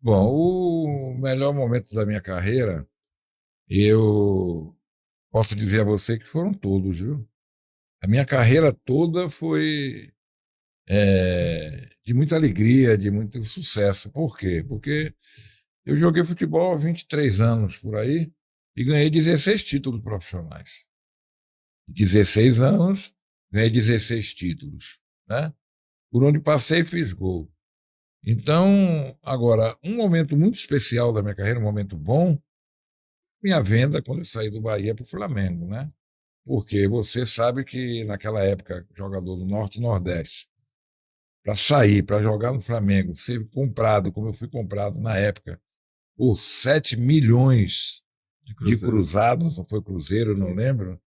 Bom, o melhor momento da minha carreira, eu posso dizer a você que foram todos, viu? A minha carreira toda foi de muita alegria, de muito sucesso. Por quê? Porque eu joguei futebol há 23 anos por aí e ganhei 16 títulos profissionais. 16 anos, ganhei 16 títulos, né? Por onde passei, fiz gol. Então, agora, um momento muito especial da minha carreira, um momento bom, minha venda quando eu saí do Bahia para o Flamengo, né? Porque você sabe que naquela época, jogador do Norte e Nordeste, para sair, para jogar no Flamengo, ser comprado, como eu fui comprado na época, por 7 milhões De de Cruzeiro. cruzados, não foi Cruzeiro, não lembro.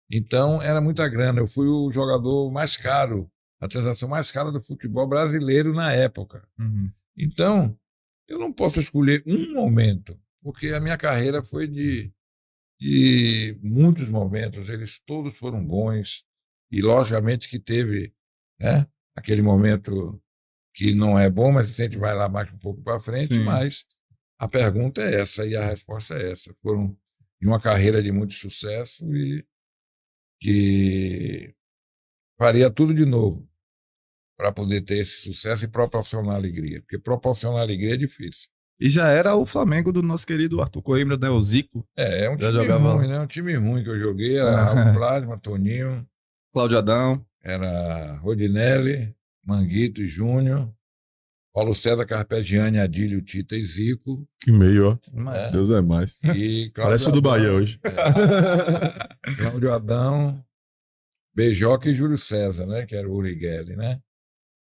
Então, era muita grana. Eu fui o jogador mais caro, a transação mais cara do futebol brasileiro na época. Uhum. Então, eu não posso escolher um momento, porque a minha carreira foi de muitos momentos, eles todos foram bons, e logicamente que teve, né, aquele momento que não é bom, mas a gente vai lá mais um pouco para frente, Sim. mas a pergunta é essa e a resposta é essa. Foram de uma carreira de muito sucesso e que faria tudo de novo para poder ter esse sucesso e proporcionar alegria, porque proporcionar alegria é difícil. E já era o Flamengo do nosso querido Arthur Coimbra, né? O Zico. É um Já time jogava ruim, lá. né? Um time ruim que eu joguei, era Raul Plasma, Toninho, Cláudio Adão. era Rodinelli, Manguito e Júnior, Paulo César Carpegiani, Adílio, Tita e Zico, Que meio, ó. Mas, né? Deus é mais. E Parece Cláudio o do Bahia Adão, hoje. Cláudio Adão, Beijoca e Júlio César, né? Que era o Urigueli, né?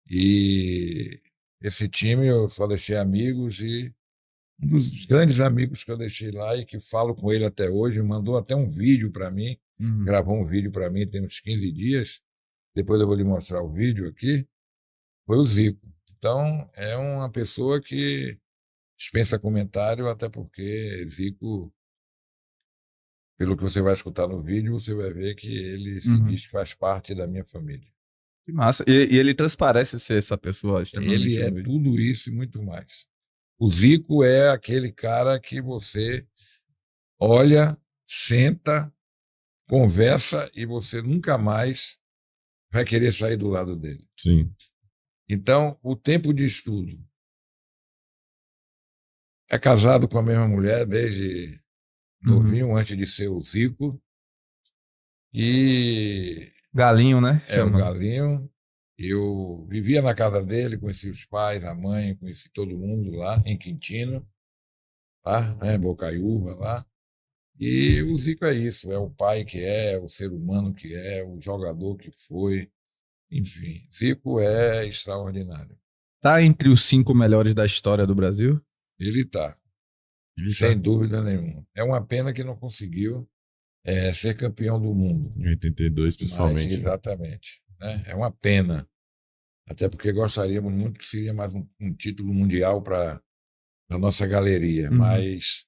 E esse time eu só deixei amigos e um dos grandes amigos que eu deixei lá e que falo com ele até hoje, mandou até um vídeo para mim, uhum. gravou um vídeo para mim tem uns 15 dias, depois eu vou lhe mostrar o vídeo aqui, foi o Zico. Então, é uma pessoa que dispensa comentário, até porque Zico, pelo que você vai escutar no vídeo, você vai ver que ele se Uhum. diz que faz parte da minha família. Que massa. E ele transparece ser essa pessoa Ele extremamente é humilde. tudo isso e muito mais. O Zico é aquele cara que você olha, senta, conversa e você nunca mais vai querer sair do lado dele. Sim. Então, o tempo de estudo. É casado com a mesma mulher desde Uhum. novinho, antes de ser o Zico, e Galinho, né? é o Chama. Galinho. Eu vivia na casa dele, conheci os pais, a mãe, conheci todo mundo lá em Quintino, tá? Em Bocaiúva, lá. E o Zico é isso, é o pai que é o ser humano que é, o jogador que foi, enfim. Zico é extraordinário. Tá entre os 5 melhores da história do Brasil? Ele está, Ele sem tá. dúvida nenhuma. É uma pena que não conseguiu ser campeão do mundo, Em 82, mas principalmente, né? exatamente. Né? É uma pena, até porque gostaríamos muito que seria mais um título mundial para a nossa galeria, Uhum. mas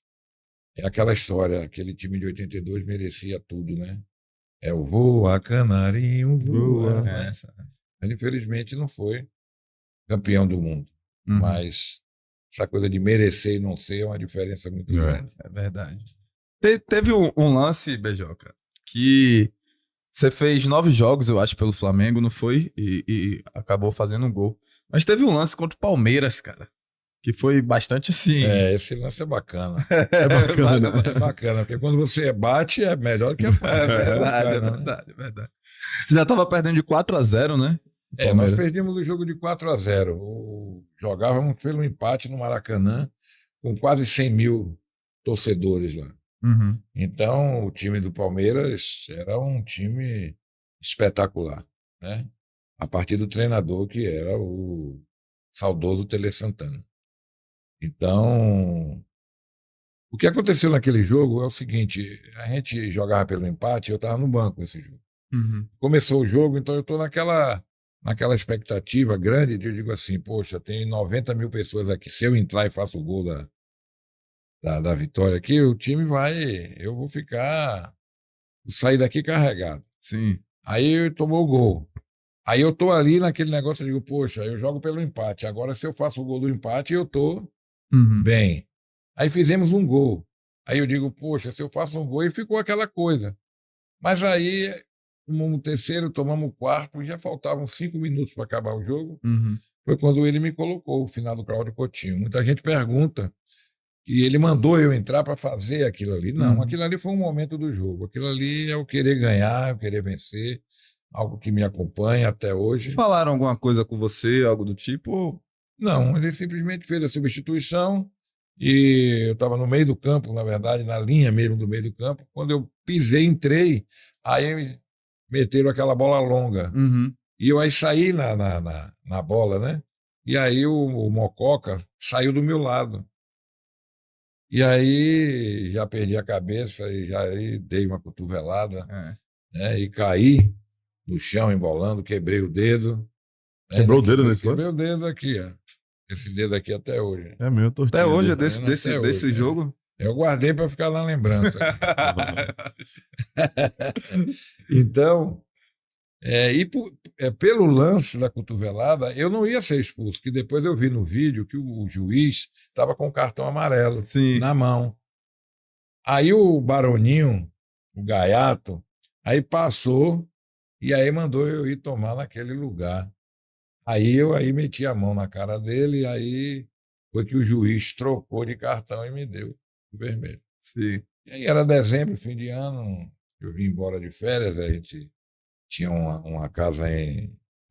é aquela história, aquele time de 82 merecia tudo, né? É o voa, canarinho, voa, Boa. né? Essa. Mas, infelizmente, não foi campeão do mundo. Uhum. Mas essa coisa de merecer e não ser é uma diferença muito É. grande. É verdade. Teve um lance, Beijoca, que você fez 9 jogos, eu acho, pelo Flamengo, não foi? E acabou fazendo um gol. Mas teve um lance contra o Palmeiras, cara, que foi bastante assim. Esse lance é bacana. É bacana. É bacana, porque quando você bate é melhor que É apanha. É verdade, é bacana, né? verdade, é verdade. Você já tava perdendo de 4-0, né? O Nós Palmeiras. perdemos o jogo de 4-0. Jogávamos pelo empate no Maracanã, com quase 100 mil torcedores lá. Uhum. Então, o time do Palmeiras era um time espetacular, né? A partir do treinador, que era o saudoso Tele Santana. Então, o que aconteceu naquele jogo é o seguinte: a gente jogava pelo empate, eu estava no banco nesse jogo. Uhum. Começou o jogo, então eu estou naquela expectativa grande de eu digo assim, poxa, tem 90 mil pessoas aqui, se eu entrar e faço o gol da vitória aqui, o time eu vou sair daqui carregado. Sim. Aí tomou o gol. Aí eu tô ali naquele negócio, eu digo, poxa, eu jogo pelo empate. Agora, se eu faço o gol do empate, eu tô Uhum. bem. Aí fizemos um gol. Aí eu digo, poxa, se eu faço um gol, e ficou aquela coisa. Mas aí, tomamos o terceiro, tomamos o quarto, e já faltavam 5 minutos para acabar o jogo. Uhum. Foi quando ele me colocou, o final do Cláudio Coutinho. Muita gente pergunta que ele mandou eu entrar para fazer aquilo ali. Não, Uhum. aquilo ali foi um momento do jogo. Aquilo ali é o querer ganhar, é o querer vencer, algo que me acompanha até hoje. Falaram alguma coisa com você, algo do tipo? Não, ele simplesmente fez a substituição e eu estava no meio do campo, na verdade, na linha mesmo do meio do campo. Quando eu pisei, entrei, aí meteram aquela bola longa. Uhum. E eu aí saí na bola, né? E aí o Mococa saiu do meu lado. E aí já perdi a cabeça e já aí dei uma cotovelada, É. né? E caí no chão embolando, quebrei o dedo. Né? Quebrou o Ainda dedo nesse quebrei lance? o dedo aqui, ó. Esse dedo aqui até hoje. É meio tortinho. Até hoje é ali. Até desse hoje, né? jogo. Eu guardei para ficar na lembrança. Então, pelo lance da cotovelada, eu não ia ser expulso, que depois eu vi no vídeo que o juiz estava com o cartão amarelo Sim. na mão. Aí o Baroninho, o Gaiato, aí passou e aí mandou eu ir tomar naquele lugar. Aí eu aí meti a mão na cara dele e aí foi que o juiz trocou de cartão e me deu o vermelho. Sim. E aí era dezembro, fim de ano, eu vim embora de férias, a gente tinha uma casa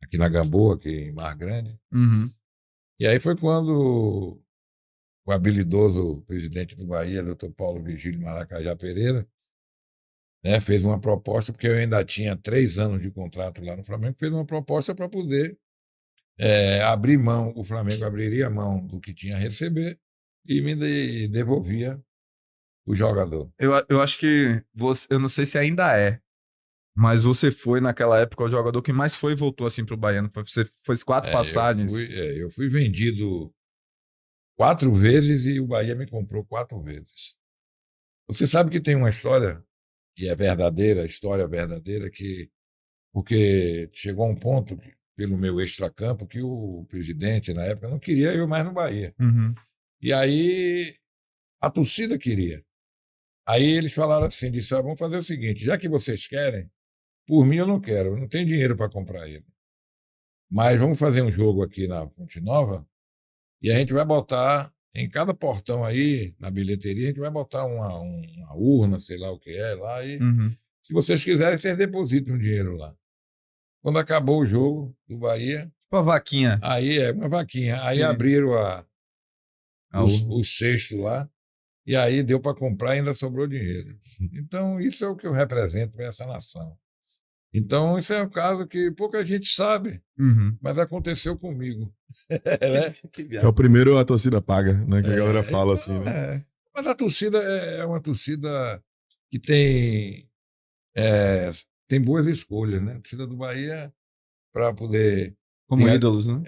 aqui na Gamboa, aqui em Mar Grande. Uhum. E aí foi quando o habilidoso presidente do Bahia, doutor Paulo Vigílio Maracajá Pereira, né, fez uma proposta, porque eu ainda tinha 3 anos de contrato lá no Flamengo, fez uma proposta para poder abrir mão, o Flamengo abriria mão do que tinha a receber e me devolvia o jogador. Eu acho que você, eu não sei se ainda é, mas você foi naquela época o jogador que mais foi e voltou assim pro Baiano. Você fez 4 passagens. Eu fui vendido 4 vezes e o Bahia me comprou 4 vezes. Você sabe que tem uma história que é verdadeira, história verdadeira, porque chegou a um ponto, pelo meu extracampo, que o presidente, na época, não queria eu mais no Bahia. Uhum. E aí a torcida queria. Aí eles falaram assim, disseram, vamos fazer o seguinte, já que vocês querem, por mim eu não quero, eu não tenho dinheiro para comprar ele. Mas vamos fazer um jogo aqui na Fonte Nova e a gente vai botar em cada portão aí, na bilheteria, a gente vai botar uma urna, sei lá o que é, lá e Uhum. se vocês quiserem, vocês depositam o dinheiro lá. Quando acabou o jogo do Bahia, Tipo a vaquinha. aí é uma vaquinha, aí Sim. abriram A urna. os cestos lá e aí deu para comprar e ainda sobrou dinheiro. Então, isso é o que eu represento para essa nação. Então, isso é um caso que pouca gente sabe, Uhum. mas aconteceu comigo. Né? É o primeiro a torcida paga, né? Que a galera fala assim, né? É. Mas a torcida é uma torcida que tem boas escolhas, né? A torcida do Bahia, para poder Como ter, ídolos, né?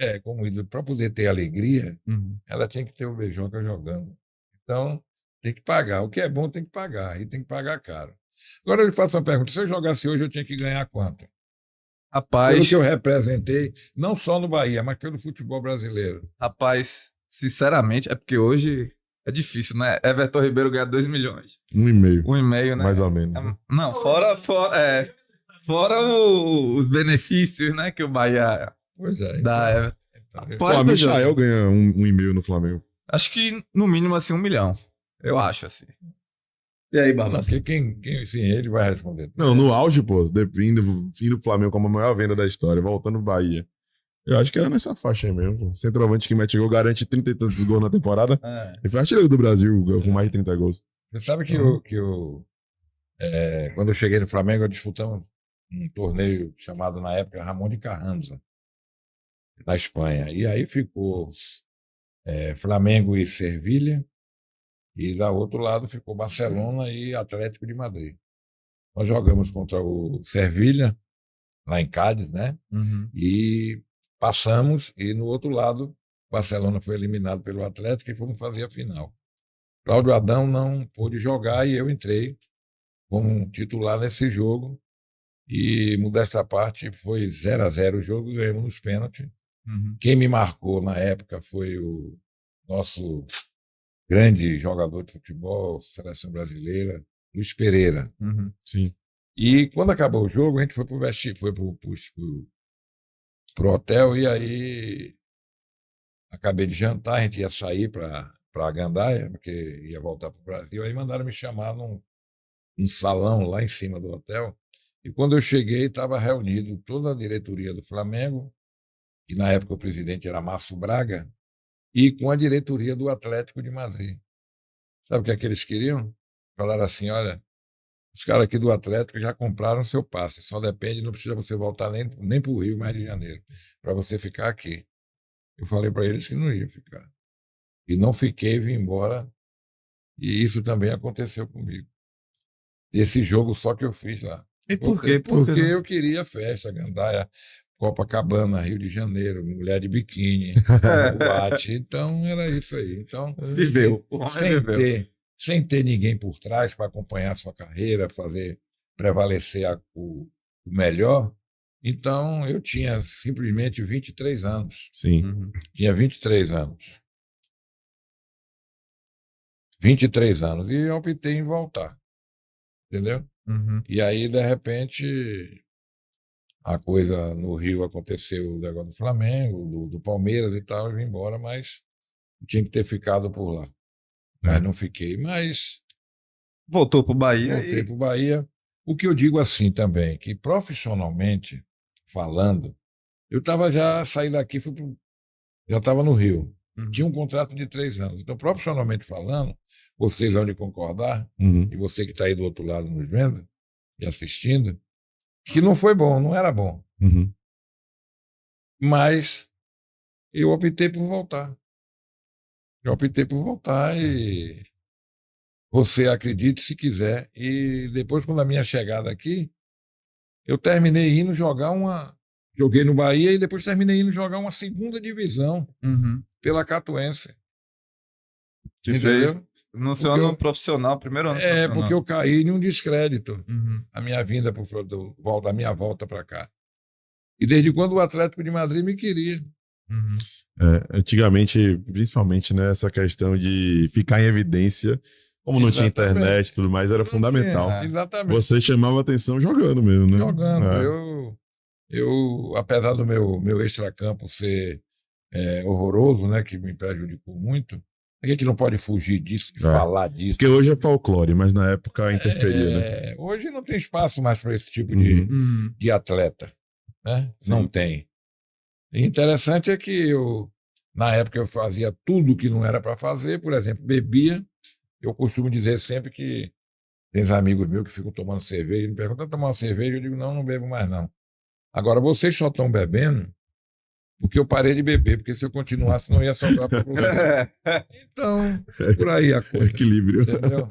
para poder ter alegria, Uhum. ela tinha que ter o Beijoca jogando. Então, tem que pagar. O que é bom tem que pagar, e tem que pagar caro. Agora eu lhe faço uma pergunta: se eu jogasse hoje, eu tinha que ganhar quanto? Pelo Rapaz, que eu representei, não só no Bahia, mas pelo futebol brasileiro. sinceramente, é porque hoje é difícil, né? Everton Ribeiro ganha 2 milhões. 1,5, 1,5, né? mais ou menos. Não, fora os benefícios, né, que o Bahia Pois é. dá. Então, Pô, Rapaz, a Beijoca, Michael ganha 1,5 no Flamengo. acho que no mínimo assim 1 milhão. Eu acho assim. E aí, não, Barbas? porque sim, ele vai responder. Não, no auge, pô, indo pro Flamengo como a maior venda da história, voltando pro Bahia. Eu acho que era nessa faixa aí mesmo. Pô. Centroavante que mete gol, garante 30 e tantos gols na temporada. É. Ele foi artilheiro do Brasil com mais de 30 gols. Você sabe que quando eu cheguei no Flamengo, eu disputamos um torneio chamado, na época, Ramon de Carranza, na Espanha. E aí ficou Flamengo e Sevilha, e da outro lado ficou Barcelona e Atlético de Madrid. Nós jogamos contra o Sevilha, lá em Cádiz, né? Uhum. E passamos, e no outro lado, o Barcelona foi eliminado pelo Atlético e fomos fazer a final. Cláudio Adão não pôde jogar e eu entrei como titular nesse jogo. E, modéstia à parte, foi 0-0 o jogo e ganhamos nos pênaltis. Uhum. Quem me marcou na época foi o nosso grande jogador de futebol, seleção brasileira, Luiz Pereira. Uhum. Sim. E quando acabou o jogo, a gente foi pro hotel e aí acabei de jantar, a gente ia sair para Gandaia, porque ia voltar para o Brasil, aí mandaram me chamar num salão lá em cima do hotel. E quando eu cheguei, estava reunido toda a diretoria do Flamengo, que na época o presidente era Márcio Braga, e com a diretoria do Atlético de Madrid. Sabe o que é que eles queriam? Falaram assim: olha, os caras aqui do Atlético já compraram seu passe, só depende, não precisa você voltar nem para o Rio mais de janeiro, para você ficar aqui. Eu falei para eles que não ia ficar. E não fiquei, vim embora, e isso também aconteceu comigo. Esse jogo só que eu fiz lá. E por quê? Porque eu queria festa, gandaia, Copacabana, Rio de Janeiro, mulher de biquíni, boate. Então era isso aí. Então, Viveu. sem ter ninguém por trás para acompanhar a sua carreira, fazer prevalecer o melhor. Então, eu tinha simplesmente 23 anos. Sim. Uhum. Tinha 23 anos. 23 anos. E eu optei em voltar. Entendeu? Uhum. E aí, de repente, a coisa no Rio aconteceu, o negócio do Flamengo, do Palmeiras e tal, eu vim embora, mas tinha que ter ficado por lá. Mas não fiquei. Mas Voltou pro Bahia. voltei para o Bahia. O que eu digo assim também, que profissionalmente falando, eu estava já saí daqui, já estava no Rio. Uhum. Tinha um contrato de 3 anos. Então, profissionalmente falando, vocês vão de concordar, Uhum. e você que está aí do outro lado nos vendo e assistindo, que não foi bom, não era bom. Uhum. Mas eu optei por voltar. Eu optei por voltar e você acredite se quiser. E depois, quando a minha chegada aqui, eu terminei indo jogar Joguei no Bahia e depois terminei indo jogar uma segunda divisão Uhum. pela Catuense. Que Entendeu? fez no seu Porque ano eu- profissional, primeiro ano profissional. Porque eu caí em um descrédito. Uhum. A minha vinda a minha volta para cá. E desde quando o Atlético de Madrid me queria. Uhum. Antigamente, principalmente, né, essa questão de ficar em evidência, como não tinha Exatamente. internet e tudo mais, era fundamental. tinha. Exatamente. Você chamava atenção jogando mesmo, né? Jogando. É. Eu, apesar do meu extracampo ser horroroso, né, que me prejudicou muito, a gente não pode fugir disso, de falar disso. Porque hoje é folclore, mas na época interferia, né? Hoje não tem espaço mais para esse tipo Uhum. Uhum. de atleta. Né? Sim. Não tem. E interessante é que na época eu fazia tudo que não era para fazer, por exemplo, bebia. Eu costumo dizer sempre que tem amigos meus que ficam tomando cerveja, me perguntam: tomar uma cerveja? Eu digo: não bebo mais não. Agora, vocês só estão bebendo porque eu parei de beber, porque se eu continuasse não ia sobrar para você. Então, por aí a coisa. Equilíbrio. Entendeu?